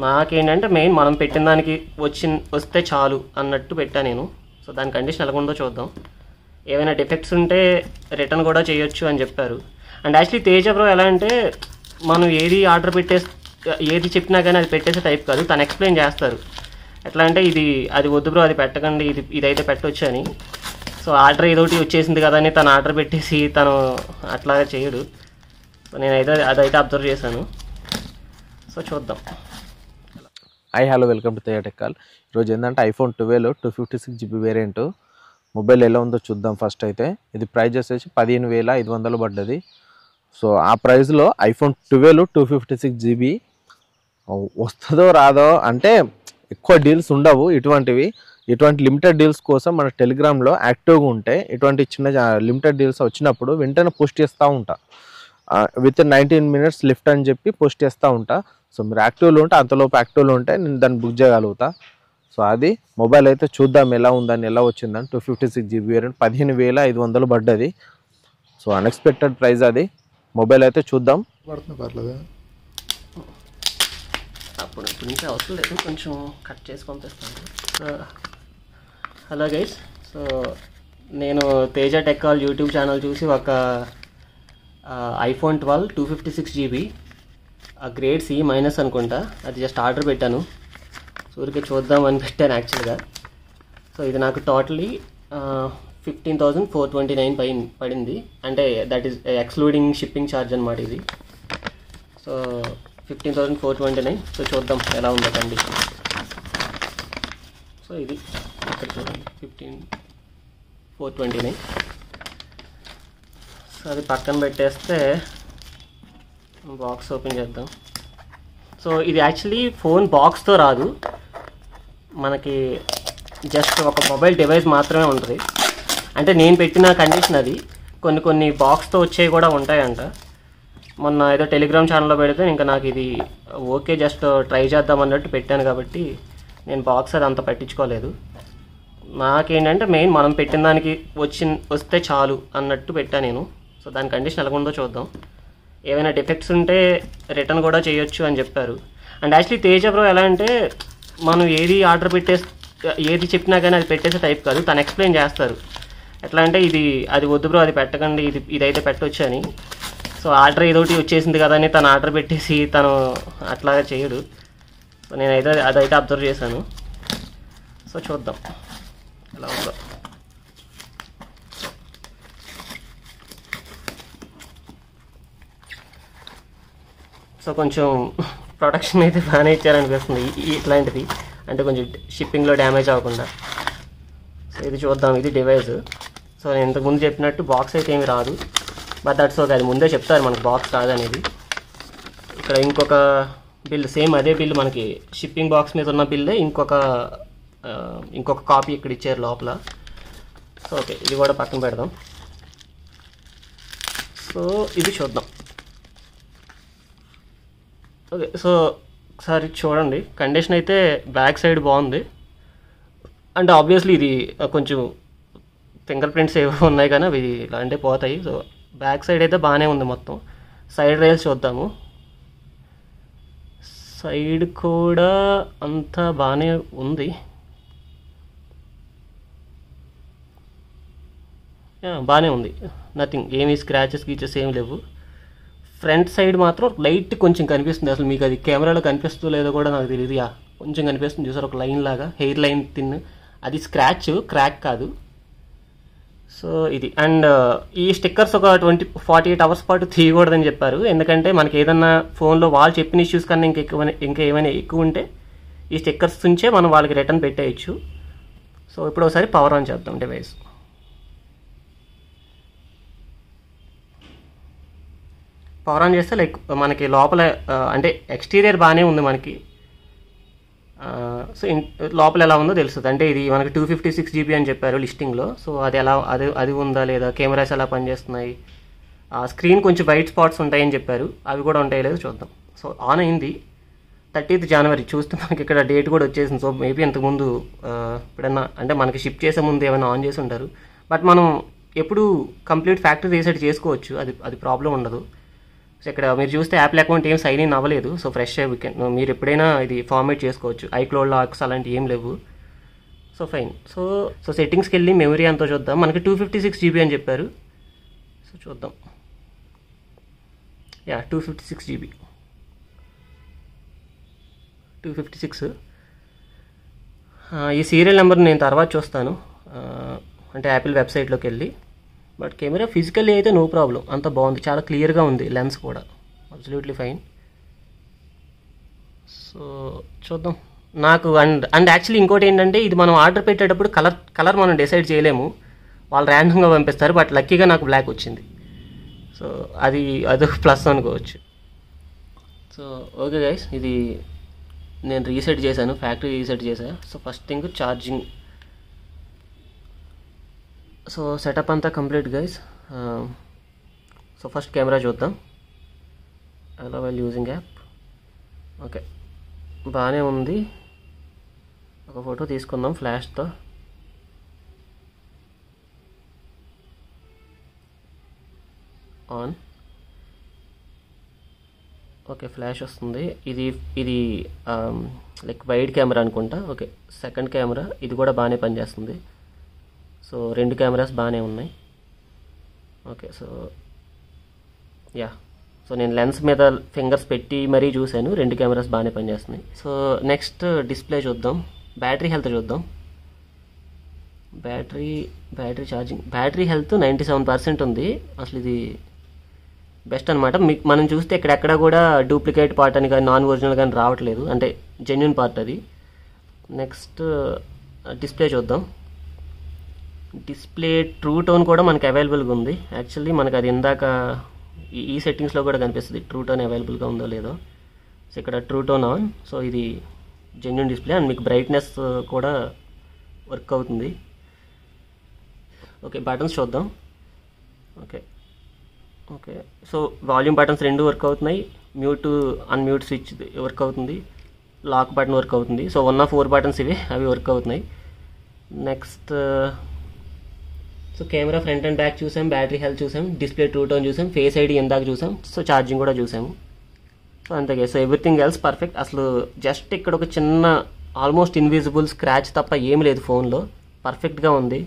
నాకేంటంటే మెయిన్ మనం పెట్టిన దానికి వస్తే చాలు అన్నట్టు పెట్టా నేను. సో దాని కండిషన్ ఎలా ఉందో చూద్దాం. ఏమైనా డిఫెక్ట్స్ ఉంటే రిటర్న్ కూడా చేయొచ్చు అని చెప్పారు. అండ్ యాక్చువల్లీ తేజ బ్రో ఎలా అంటే మనం ఏది చెప్పినా కానీ అది పెట్టేసే టైప్ కాదు. తను ఎక్స్ప్లెయిన్ చేస్తారు. ఎట్లా అంటే అది వద్దు బ్రో, అది పెట్టకండి, ఇదైతే పెట్టవచ్చు అని. సో ఆర్డర్ ఏదోటి వచ్చేసింది కదా అని తను ఆర్డర్ పెట్టేసి తను అట్లాగా చేయడు. సో నేనైతే అదైతే అబ్జర్వ్ చేశాను. సో చూద్దాం. Hi hello welcome to Teja tech call. ఈరోజు ఏంటంటే ఐఫోన్ 12 256GB వేరియంట్ మొబైల్ ఎలా ఉందో చూద్దాం. ఫస్ట్ అయితే ఇది ప్రైస్ వచ్చేసి 15,500 పడ్డది. సో ఆ ప్రైస్లో ఐఫోన్ 12 256GB వస్తుందో రాదో అంటే ఎక్కువ డీల్స్ ఉండవు. ఇటువంటి లిమిటెడ్ డీల్స్ కోసం మన టెలిగ్రామ్లో యాక్టివ్గా ఉంటే ఇటువంటి చిన్న లిమిటెడ్ డీల్స్ వచ్చినప్పుడు వెంటనే పోస్ట్ చేస్తూ ఉంటా. విత్ 19 minutes లిఫ్ట్ అని చెప్పి పోస్ట్ చేస్తూ ఉంటా. సో మీరు యాక్టివ్లో ఉంటే అంతలోపు యాక్టివ్లో ఉంటే నేను దాన్ని బుక్ చేయగలుగుతా. సో అది మొబైల్ అయితే చూద్దాం ఎలా ఉందని, ఎలా వచ్చిందని. 256GB వేరియంట్ 15,500 పడ్డది. సో అన్ఎక్స్పెక్టెడ్ ప్రైస్ అది. మొబైల్ అయితే చూద్దాం. పర్లేదు అప్పుడు నుంచి అవసరం లేదు, కొంచెం కట్ చేసి పంపిస్తాను. సో హలో గైస్, సో నేను Teja tech call YouTube channel చూసి ఒక ఐఫోన్ 12 256GB గ్రేడ్ C- అనుకుంటా, అది జస్ట్ ఆర్డర్ పెట్టాను. ఊరికే చూద్దామని పెట్టాను యాక్చువల్గా. సో ఇది నాకు టోటలీ 15,429 పడింది. అంటే that is excluding shipping charge అనమాట ఇది. సో 15,429. సో చూద్దాం ఎలా ఉందో కండిషన్. సో ఇది ఇక్కడ చూడండి 15,429. సో అది పక్కన పెట్టేస్తే బాక్స్ ఓపెన్ చేద్దాం. సో ఇది యాక్చువల్లీ ఫోన్ బాక్స్తో రాదు, మనకి జస్ట్ ఒక మొబైల్ డివైస్ మాత్రమే ఉంటుంది. అంటే నేను పెట్టిన కండిషన్ అది. కొన్ని బాక్స్తో వచ్చేవి కూడా ఉంటాయంట. మొన్న ఏదో టెలిగ్రామ్ ఛానల్లో పెడితే ఇంకా నాకు ఇది ఓకే, జస్ట్ ట్రై చేద్దాం అన్నట్టు పెట్టాను కాబట్టి నేను బాక్స్ అది అంత పట్టించుకోలేదు. నాకేంటంటే మెయిన్ మనం పెట్టిన దానికి వస్తే చాలు అన్నట్టు పెట్టా నేను. సో దాని కండిషన్ ఎలా ఉందో చూద్దాం. ఏమైనా డిఫెక్ట్స్ ఉంటే రిటర్న్ కూడా చేయొచ్చు అని చెప్పారు. అండ్ యాక్చువల్లీ తేజ బ్రో ఎలా అంటే మనం ఏది చెప్పినా కానీ అది పెట్టేసే టైప్ కాదు. తను ఎక్స్ప్లెయిన్ చేస్తారు. ఎట్లా అంటే అది వద్దు బ్రో, అది పెట్టకండి, ఇదైతే పెట్టవచ్చు అని. సో ఆర్డర్ ఏదోటి వచ్చేసింది కదా అని తను ఆర్డర్ పెట్టేసి తను అట్లాగా చేయడు. సో నేనైతే అదైతే అబ్జర్వ్ చేశాను. సో చూద్దాం ఎలా ఉందో. సో కొంచెం ప్రొడక్షన్ అయితే బాగానే ఇచ్చారనిపిస్తుంది ఇట్లాంటిది, అంటే కొంచెం షిప్పింగ్లో డ్యామేజ్ అవ్వకుండా. సో ఇది చూద్దాం, ఇది డివైస్. సో నేను ఇంతకుముందు చెప్పినట్టు బాక్స్ అయితే ఏమి రాదు, బట్ దట్స్ ఓకే, అది ముందే చెప్తారు మనకు బాక్స్ రాదనేది. ఇక్కడ ఇంకొక బిల్, సేమ్ అదే బిల్, మనకి షిప్పింగ్ బాక్స్ మీద ఉన్న బిల్లే ఇంకొక కాపీ ఇక్కడ ఇచ్చారు లోపల. సో ఓకే, ఇది కూడా పక్కన పెడదాం. సో ఇది చూద్దాం. ఓకే, సో ఒకసారి చూడండి కండిషన్ అయితే. బ్యాక్ సైడ్ బాగుంది. అంటే ఆబ్వియస్లీ ఇది కొంచెం ఫింగర్ ప్రింట్స్ ఏవో ఉన్నాయి కానీ అవి ఇలా అంటే పోతాయి. సో బ్యాక్ సైడ్ అయితే బాగానే ఉంది మొత్తం. సైడ్ రైల్స్ చూద్దాము. సైడ్ కూడా అంతా బాగానే ఉంది, బాగానే ఉంది. నథింగ్, ఏమీ స్క్రాచెస్ గీచెస్ ఏమి లేవు. ఫ్రంట్ సైడ్ మాత్రం లైట్ కొంచెం కనిపిస్తుంది. అసలు మీకు అది కెమెరాలో కనిపిస్తుందో లేదో కూడా నాకు తెలియదు. కొంచెం కనిపిస్తుంది, చూసారు, ఒక లైన్ లాగా, హెయిర్ లైన్ తిన్. అది స్క్రాచ్, క్రాక్ కాదు. సో ఇది. అండ్ ఈ స్టిక్కర్స్ ఒక 48 hours పాటు తీయకూడదని చెప్పారు. ఎందుకంటే మనకి ఏదన్నా ఫోన్లో వాళ్ళు చెప్పిన ఇష్యూస్ కన్నా ఇంకా ఏమైనా ఎక్కువ ఉంటే ఈ స్టిక్కర్స్ నుంచే మనం వాళ్ళకి రిటర్న్ పెట్టేయచ్చు. సో ఇప్పుడు ఒకసారి పవర్ ఆన్ చేద్దాం డివైస్. పవర్ ఆన్ చేస్తే లైక్ మనకి లోపల అంటే ఎక్స్టీరియర్ బాగానే ఉంది మనకి. సో లోపల ఎలా ఉందో తెలుస్తుంది. అంటే ఇది మనకి 256GB అని చెప్పారు లిస్టింగ్లో. సో అది ఉందా లేదా, కెమెరాస్ ఎలా పనిచేస్తున్నాయి, స్క్రీన్ కొంచెం వైట్ స్పాట్స్ ఉంటాయని చెప్పారు, అవి కూడా ఉంటాయో లేదో చూద్దాం. సో ఆన్ అయింది 30th January. చూస్తే మనకి ఇక్కడ డేట్ కూడా వచ్చేసింది. సో మేబీ ఇంతకుముందు ఎప్పుడన్నా అంటే మనకి షిప్ చేసే ముందు ఏమైనా ఆన్ చేసి ఉంటారు. బట్ మనం ఎప్పుడు కంప్లీట్ ఫ్యాక్టరీ రీసెట్ చేసుకోవచ్చు, అది ప్రాబ్లం ఉండదు. సో ఇక్కడ మీరు చూస్తే యాపిల్ అకౌంట్ ఏం సైన్ ఇన్ అవ్వలేదు. సో ఫ్రెష్ మీరు ఎప్పుడైనా ఇది ఫార్మేట్ చేసుకోవచ్చు. ఐక్లౌడ్ లాక్స్ అలాంటివి ఏం లేవు. So fine. సో సెట్టింగ్స్కి వెళ్ళి మెమరీ అంతా చూద్దాం. మనకి 256 GB అని చెప్పారు. సో చూద్దాం. 256 GB, 256. ఈ సీరియల్ నెంబర్ నేను తర్వాత చూస్తాను, అంటే యాపిల్ వెబ్సైట్లోకి వెళ్ళి. బట్ కెమెరా ఫిజికల్లీ అయితే నో ప్రాబ్లం, అంత బాగుంది, చాలా క్లియర్గా ఉంది. లెన్స్ కూడా అబ్సల్యూట్లీ ఫైన్. సో చూద్దాం. నాకు అండ్ యాక్చువల్లీ ఇంకోటి ఏంటంటే, ఇది మనం ఆర్డర్ పెట్టేటప్పుడు కలర్ మనం డిసైడ్ చేయలేము, వాళ్ళు ర్యాండమ్గా పంపిస్తారు. బట్ లక్కీగా నాకు బ్లాక్ వచ్చింది. సో అదొక ప్లస్ అనుకోవచ్చు. సో ఓకే గైస్, ఇది నేను రీసెట్ చేశాను, ఫ్యాక్టరీ రీసెట్ చేశాను. So first thing charging. So setup అంతా complete guys. So first camera చూద్దాం. అలా వెల్ యూజింగ్ యాప్. ఓకే, బాగానే ఉంది. ఒక ఫోటో తీసుకుందాం ఫ్లాష్తో. ఆన్. ఓకే, ఫ్లాష్ వస్తుంది. ఇది లైక్ వైడ్ కెమెరా అనుకుంటా. ఓకే, సెకండ్ కెమెరా ఇది కూడా బాగానే పనిచేస్తుంది. సో 2 కెమెరాస్ బాగానే ఉన్నాయి. ఓకే, సో నేను లెన్స్ మీద ఫింగర్స్ పెట్టి మరీ చూశాను, 2 కెమెరాస్ బాగానే పనిచేస్తున్నాయి. సో నెక్స్ట్ డిస్ప్లే చూద్దాం. బ్యాటరీ హెల్త్ చూద్దాం. బ్యాటరీ ఛార్జింగ్, బ్యాటరీ హెల్త్ 97% ఉంది. అసలు ఇది బెస్ట్ అనమాట. మనం చూస్తే ఇక్కడెక్కడ కూడా డూప్లికేట్ పార్ట్ అని కానీ నాన్ ఒరిజినల్ కానీ రావట్లేదు, అంటే జెన్యున్ పార్ట్ అది. నెక్స్ట్ డిస్ప్లే చూద్దాం. డిస్ప్లే ట్రూ టోన్ కూడా మనకి అవైలబుల్గా ఉంది. యాక్చువల్లీ మనకు అది ఇందాక ఈ సెట్టింగ్స్లో కూడా కనిపిస్తుంది, ట్రూ టోన్ అవైలబుల్గా ఉందో లేదో. సో ఇక్కడ ట్రూ టోన్ ఆన్. సో ఇది జెన్యున్ డిస్ప్లే. అండ్ మీకు బ్రైట్నెస్ కూడా వర్క్ అవుతుంది. ఓకే, బటన్స్ చూద్దాం. Okay, so volume buttons 2 work అవుతున్నాయి. మ్యూట్ అన్మ్యూట్ స్విచ్ వర్క్ అవుతుంది. లాక్ బటన్ వర్క్ అవుతుంది. సో 1 of 4 బటన్స్ ఇవి, అవి వర్క్ అవుతున్నాయి. Next so camera front and back చూసాం, బ్యాటరీ హెల్త్ చూసాం, డిస్ప్లే ట్రూ టోన్ చూసాం, ఫేస్ ఐడి ఇందాక చూసాం. సో ఛార్జింగ్ కూడా చూసాము. సో అంతే. So everything else perfect. అసలు జస్ట్ ఇక్కడ ఒక చిన్న ఆల్మోస్ట్ ఇన్విజిబుల్ స్క్రాచ్ తప్ప ఏం లేదు ఫోన్లో. పర్ఫెక్ట్గా ఉంది.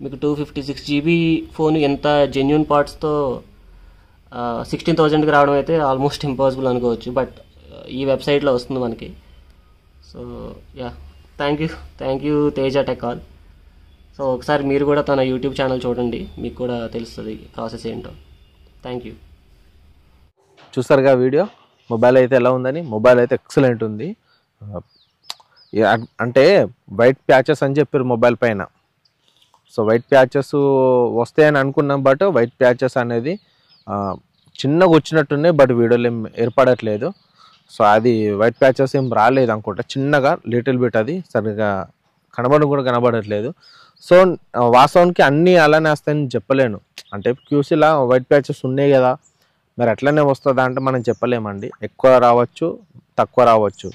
మీకు 256 GB ఫోన్ ఎంత జెన్యున్ పార్ట్స్తో 16,000కి రావడం అయితే ఆల్మోస్ట్ ఇంపాసిబుల్ అనుకోవచ్చు. బట్ ఈ వెబ్సైట్లో వస్తుంది మనకి. So thank you Teja tech all. So ఒకసారి మీరు కూడా తన యూట్యూబ్ ఛానల్ చూడండి, మీకు కూడా తెలుస్తుంది ప్రాసెస్ ఏంటో. Thank you. చూసారుగా వీడియో. మొబైల్ అయితే ఎలా ఉందని. మొబైల్ అయితే ఎక్సలెంట్ ఉంది. అంటే వైట్ ప్యాచెస్ అని చెప్పారు మొబైల్ పైన. సో వైట్ ప్యాచెస్ వస్తాయని అనుకున్నాం, బట్ వైట్ ప్యాచెస్ అనేది చిన్నగా వచ్చినట్టున్నాయి, బట్ వీడియోలో ఏం ఏర్పడట్లేదు. సో అది వైట్ ప్యాచెస్ ఏం రాలేదు అనుకుంటా, చిన్నగా లిటిల్ బిట్, అది సరిగా కనబడట్లేదు. సో వాస్తవానికి అన్నీ అలానే వస్తాయని చెప్పలేను. అంటే క్యూసీలా వైట్ ప్యాచెస్ ఉన్నాయి కదా, మరి అట్లనే వస్తుందా అంటే మనం చెప్పలేమండి. ఎక్కువ రావచ్చు, తక్కువ రావచ్చు.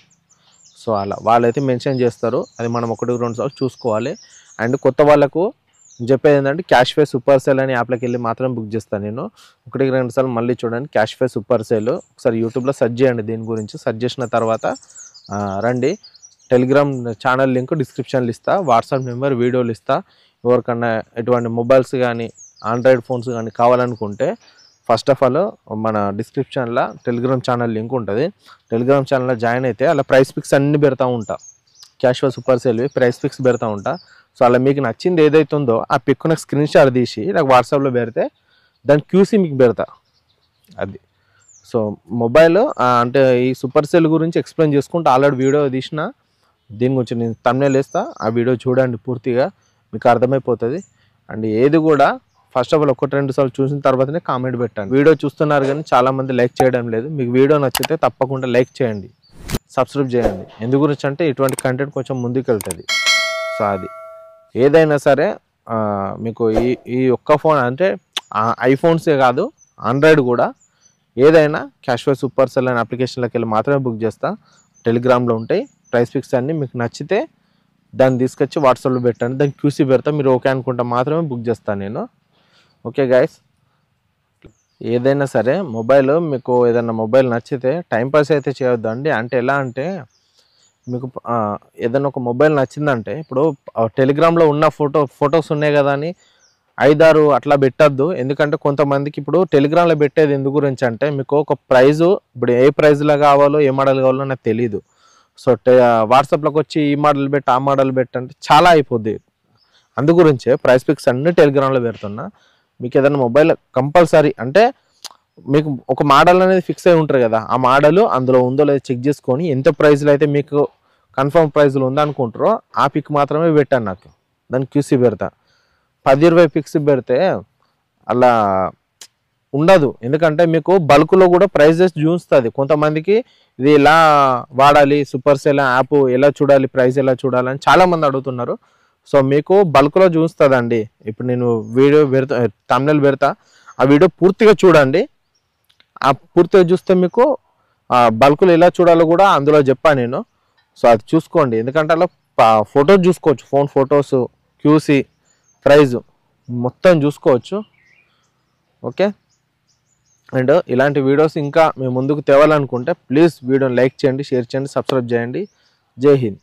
సో అలా వాళ్ళైతే మెన్షన్ చేస్తారు, అది మనం 1-2 సార్లు చూసుకోవాలి. అండ్ కొత్త వాళ్ళకు చెప్పేది ఏంటంటే క్యాష్ ఫే సూపర్ సేల్ అనే యాప్లోకి వెళ్ళి మాత్రం బుక్ చేస్తాను నేను. 1-2 సార్లు మళ్ళీ చూడండి. క్యాష్ ఫే సూపర్ సేల్ ఒకసారి యూట్యూబ్లో సెర్చ్ చేయండి. దీని గురించి సెర్చ్ చేసిన తర్వాత రండి. టెలిగ్రామ్ ఛానల్ లింక్ డిస్క్రిప్షన్లో ఇస్తా, వాట్సాప్ నెంబర్ వీడియోలు ఇస్తా. ఎవరికన్నా ఎటువంటి మొబైల్స్ కానీ ఆండ్రాయిడ్ ఫోన్స్ కానీ కావాలనుకుంటే ఫస్ట్ ఆఫ్ ఆల్ మన డిస్క్రిప్షన్లో టెలిగ్రామ్ ఛానల్ లింక్ ఉంటుంది. టెలిగ్రామ్ ఛానల్లో జాయిన్ అయితే అలా ప్రైస్ పిక్స్ అన్నీ పెడతా ఉంటా. క్యాష్ ఫే సూపర్ సేల్ ప్రైస్ పిక్స్ పెడతా ఉంటా. సో అలా మీకు నచ్చింది ఏదైతే ఉందో ఆ పిక్ నాకు స్క్రీన్ షాట్ తీసి నాకు వాట్సాప్లో పెడితే దాని క్యూసీ మీకు పెడతా. అది. సో మొబైల్ అంటే ఈ సూపర్ సెల్ గురించి ఎక్స్ప్లెయిన్ చేసుకుంటూ ఆల్రెడీ వీడియో తీసిన, దీని గురించి నేను thumbnail వేస్తా, ఆ వీడియో చూడండి పూర్తిగా, మీకు అర్థమైపోతుంది. అండ్ ఏది కూడా ఫస్ట్ ఆఫ్ ఆల్ 1-2 సార్లు చూసిన తర్వాతనే కామెంట్ పెట్టండి. వీడియో చూస్తున్నారు కానీ చాలామంది లైక్ చేయడం లేదు. మీకు వీడియో నచ్చితే తప్పకుండా లైక్ చేయండి, సబ్స్క్రైబ్ చేయండి. ఎందు గురించి అంటే ఇటువంటి కంటెంట్ కొంచెం ముందుకు వెళ్తుంది. సో అది ఏదైనా సరే మీకు ఈ ఒక్క ఫోన్ అంటే ఐఫోన్సే కాదు, ఆండ్రాయిడ్ కూడా ఏదైనా క్యాష్ ఫే సూపర్ సెల్ అనే అప్లికేషన్లోకి వెళ్ళి మాత్రమే బుక్ చేస్తా. టెలిగ్రామ్లో ఉంటాయి ప్రైస్ పిక్స్ అన్నీ. మీకు నచ్చితే దాన్ని తీసుకొచ్చి వాట్సాప్లో పెట్టండి, దాన్ని క్యూసీ పెడతా. మీరు ఓకే అనుకుంటా మాత్రమే బుక్ చేస్తాను నేను. Okay guys. ఏదైనా సరే మొబైల్ మీకు ఏదైనా మొబైల్ నచ్చితే టైంపాస్ అయితే చేయొద్దు అండి. అంటే ఎలా అంటే మీకు ఏదైనా ఒక మొబైల్ నచ్చిందంటే ఇప్పుడు టెలిగ్రామ్లో ఉన్న ఫొటోస్ ఉన్నాయి కదా అని 5-6 అట్లా పెట్టద్దు. ఎందుకంటే కొంతమందికి ఇప్పుడు టెలిగ్రామ్లో పెట్టేది ఎందు గురించి అంటే మీకు ఒక ప్రైజు ఇప్పుడు ఏ ప్రైజ్లో కావాలో ఏ మోడల్ కావాలో నాకు తెలీదు. సో వాట్సాప్లోకి వచ్చి ఈ మోడల్ పెట్టి ఆ మోడల్ పెట్టంటే చాలా అయిపోద్ది. అందు గురించే ప్రైస్ పిక్స్ అన్ని టెలిగ్రామ్లో పెడుతున్నా. మీకు ఏదైనా మొబైల్ కంపల్సరీ అంటే మీకు ఒక మోడల్ అనేది ఫిక్స్ అయి ఉంటారు కదా, ఆ మోడల్ అందులో ఉందో లేదో చెక్ చేసుకొని ఎంత ప్రైస్లో అయితే మీకు కన్ఫర్మ్ ప్రైస్లో ఉందనుకుంటారో ఆ పిక్ మాత్రమే పెట్టాను. నాకు దానికి క్యూసీ పెడతా. 10-20 పిక్స్ పెడితే అలా ఉండదు. ఎందుకంటే మీకు బల్క్లో కూడా ప్రైజెస్ చూస్తుంది. కొంతమందికి ఇది ఎలా వాడాలి, సూపర్ సెల్ యాప్ ఎలా చూడాలి, ప్రైస్ ఎలా చూడాలి అని చాలామంది అడుగుతున్నారు. సో మీకు బల్క్లో చూస్తుందండి. ఇప్పుడు నేను వీడియో పెడతా, థంబ్నెయిల్ పెడతా, ఆ వీడియో పూర్తిగా చూడండి. ఆ పూర్తిగా చూస్తే మీకు బల్క్లో ఎలా చూడాలో కూడా అందులో చెప్పాను నేను. సో అది చూసుకోండి. ఎందుకంటే అలా ఫొటోస్ చూసుకోవచ్చు, ఫోన్ ఫొటోస్, క్యూసీ, ప్రైజ్ మొత్తం చూసుకోవచ్చు. ఓకే. అండ్ ఇలాంటి వీడియోస్ ఇంకా మేము ముందుకు తేవాలనుకుంటే ప్లీజ్ వీడియోని లైక్ చేయండి, షేర్ చేయండి, సబ్స్క్రైబ్ చేయండి. జై హింద్.